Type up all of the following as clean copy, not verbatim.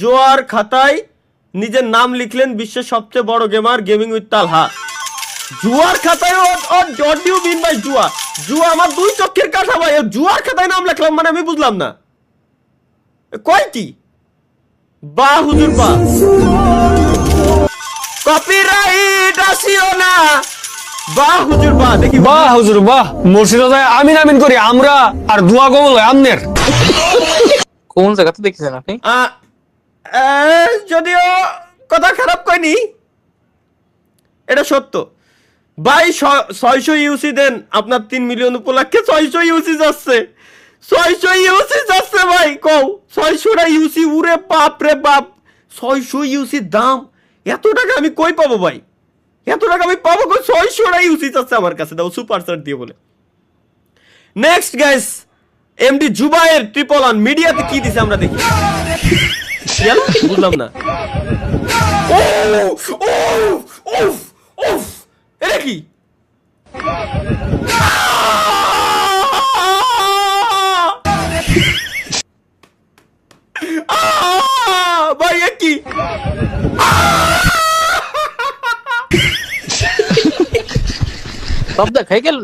জুয়ার খাতায় নিজের নাম লিখলেন বিশ্বের সবচেয়ে বড় গেমার গেমিং উইথ তালহা। জুয়ার খাতায় what do you mean by জুয়া? জুয়া আমার দুই চক্ষের কাটা ভাই, জুয়ার খাতায় নাম লিখলাম মানে আমি বুঝলাম না কয়টি। বাহ হুজুর বাহ, কপিরাইট আসিও না। বাহ হুজুর বাহ, দেখি বাহ হুজুর বাহ, মসজিদে যায় আমিন আমিন করি আমরা, আর দোয়া কবুল হয় আমনের। কোন জায়গাতে দেখেছেন আপনি? যদিও কথা খারাপ কইনি, এটা সত্য ভাই। 600 ইউসি দেন, আপনার 3 মিলিয়ন উপলক্ষে 600 ইউসি যাচ্ছে, 600 ইউসি যাচ্ছে ভাই। কও 600টা ইউসি, উরে বাপ রে বাপ, 600 ইউসি দাম। এত টাকা আমি কই পাবো ভাই, এত টাকা আমি পাবো কই? 600টা ইউসি যাচ্ছে আমার কাছে, দাও সুপার চার্ট দিয়ে বলে। Next guys, MD Zubayer triple on মিডিয়াতে কি দিছে আমরা দেখি। বুঝলাম না। এটা কি? ভাই এ কি? সব দেখাই গেল,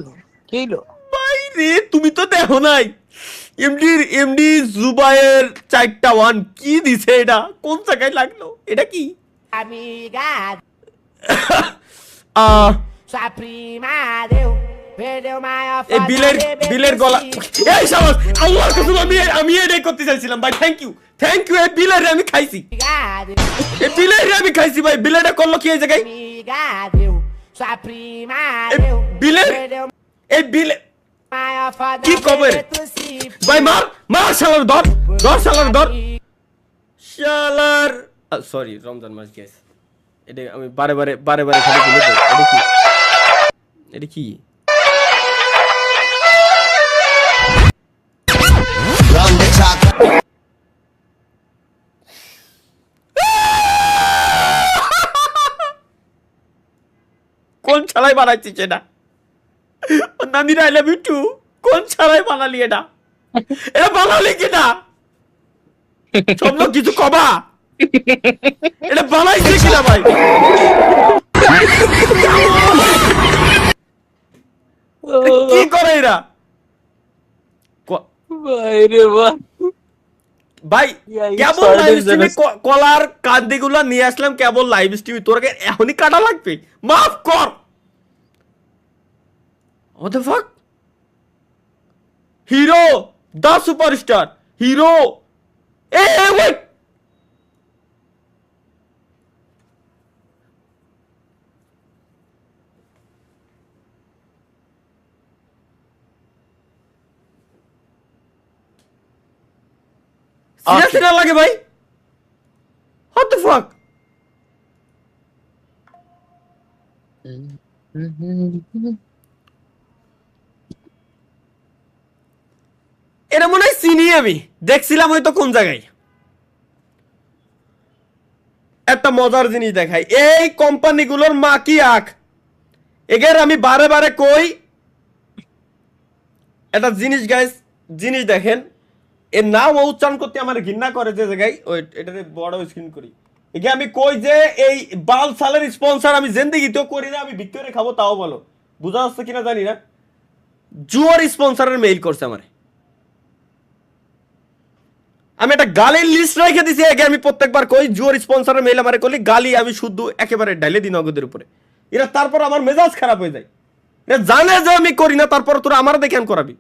কি হলো ভাই রে, তুমি তো দেখো নাই। এমডি জুবায়ের 4টা ওয়ান কি দিছে? এটা কোন জায়গায় লাগলো? এটা কি? Amiga, আহ sua prima deu, perdeu maior এই foto বিলের গলা। এই সাবাস, আল্লাহর কসম আমি এটাই করতে চাইছিলাম ভাই। থ্যাংক ইউ এই বিলের আমি খাইছি, এই বিলের আমি খাইছি ভাই। বিলেটা করলো কি এই জায়গায়? Amiga deu, sua prima এই deu, বিলের perdeu এই বিলে maior foto কি কবে ভাই? মার শালার, ধর শালার, ধর শালার। সরি, রমজান মাস গ্যাস। এটা আমি বারে বারে খালি ভুলে যাই। এটা কি? কোন ছাড়াই বানাইছিস এটা? নানিরা আই লাভ ইউ টু। কোন ছাড়াই বানালি এটা? এটা বানালি কিনা? সব লোক কিছু কবা, এটা বানাইছে কিনা ভাই? কি করে এরা বাইরে বাহ ভাই? কেবল লাইভ স্ট্রিমে কলার কান্দিগুলা নিয়ে আসলাম, কেবল লাইভ স্ট্রিমে। তোরকে এখনই কাটা লাগবে? মাফ কর। What the fuck? Hero the superstar hero. Wait, seriously লাগে ভাই? What the fuck? এটা মনে হয় চিনি, আমি দেখছিলাম হয়তো কোন জায়গায়। একটা মজার জিনিস দেখাই, এই কোম্পানিগুলোর মা কি আখ। এগের আমি বারে কই একটা জিনিস গাইস, জিনিস দেখেন, এর নাম উচ্চারণ করতে আমার ঘৃণা করে যে জায়গায়। ওই এটাতে বড় স্ক্রিন করি। এগে আমি কই যে এই বাল সালের স্পন্সর আমি জিন্দেগিতেও করি না, আমি ভিক্টোরে খাবো তাও বলো। বুঝা যাচ্ছে কিনা জানি না। জুয়ার স্পন্সরের মেইল করছে আমারে। আমি একটা গালির লিস্ট রেখে দিছি। আগে আমি প্রত্যেকবার কই জুয়ার স্পন্সরের মেইল আমারে করলি গালি আমি শুদ্ধ একেবারে ঢালে দিই নগদের উপরে। এরা তারপর আমার মেজাজ খারাপ হয়ে যায়। এরা জানে যে আমি করি না, তারপর তোরা আমার দেখে করাবি।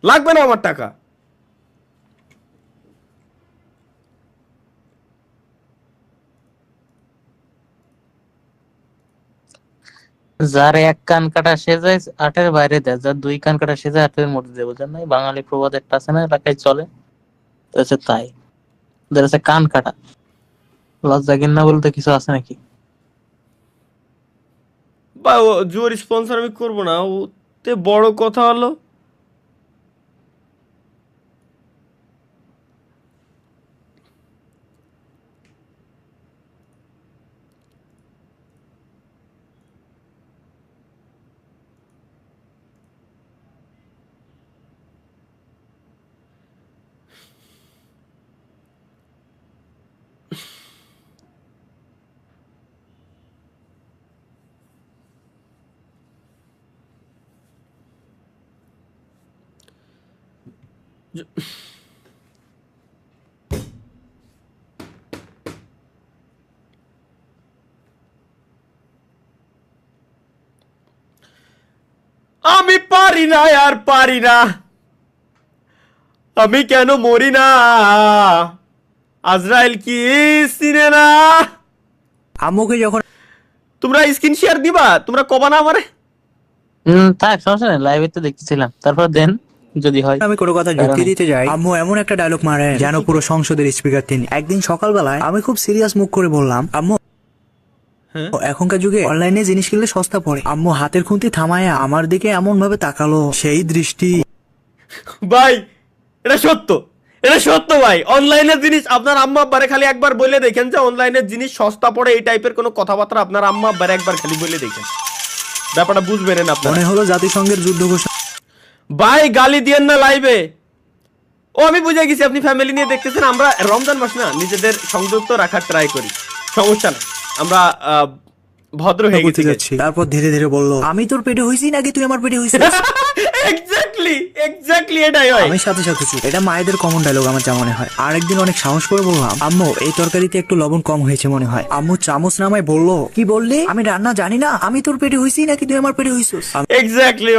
লাগবে না আমার টাকা। যার এক কান কাটা সে যায় 8-এর বাইরে দেয়, যার 2 কান কাটা সে যায় 8-এর মধ্যে দেয়। বুঝলেন নাই? বাঙালি প্রবাদ একটা আছে না, এলাকায় চলে, তো হচ্ছে তাই। ওদের আছে কান কাটা। লজ্জা ঘেন্না বলতে কিছু আছে নাকি? বা জুয়ার স্পন্সর আমি করবো না। ওতে বড় কথা হলো আমি পারি না আর পারি না, আমি কেন মরি না, আজরাইল কি চিনে না। আম্মুকে যখন তোমরা স্ক্রিন শেয়ার দিবা, তোমরা কবা না আমারে? থাক সমস্যা নেই, লাইভে তো দেখতেছিলাম, তারপর দেন যদি হয়। আমি কোনো কথা যুক্তি দিতে যাই, আম্মু এমন একটা ডায়লগ মারে যেন পুরো সংসদের স্পিকার তিনি। একদিন সকালবেলায় আমি খুব সিরিয়াস মুখ করে বললাম, আম্মু এখনকার যুগে অনলাইনে জিনিস কিনলে সস্তা পড়ে। আম্মু হাতের খুন্তি থামায়া আমার দিকে এমন ভাবে তাকালো, সেই দৃষ্টি। ভাই এটা সত্য, এটা সত্য ভাই। অনলাইনের জিনিস আপনার আম্মা আব্বারে খালি একবার বলে দেখেন যে অনলাইনের জিনিস সস্তা পড়ে, এই টাইপের কোনো কথাবার্তা আপনার আম্মা আব্বারে একবার খালি বলে দেখেন, ব্যাপারটা বুঝবেন আপনারা। মনে হলো জাতিসংঘের যুদ্ধ ঘোষণা। ভাই গালি দিয়েন না লাইভে। ও আমি বুঝে গেছি আপনি ফ্যামিলি নিয়ে দেখতেছেন, আমরা রমজান মাস না নিজেদের সংযুক্ত রাখার ট্রাই করি, সমস্যা না, আমরা ভদ্র হয়ে বলতে গেছি। যাচ্ছি। তারপর ধীরে ধীরে বললো, আমি তোর পেটে হইছি নাকি তুই আমার পেটে হইছিস? এক্স্যাক্টলি এটাই হয়। আমি সাথে সাথে চুপ। এটা মায়েদের কমন ডায়লগ আমার যা মনে হয়। আরেকদিন অনেক সাহস করে বললাম, আম্মু এই তরকারিতে একটু লবণ কম হয়েছে মনে হয়। আম্মু চামচ নামায় বললো, কি বললি? আমি রান্না জানি না, আমি তোর পেটে হইছি নাকি তুই আমার পেটে হইছিস? এক্স্যাক্টলি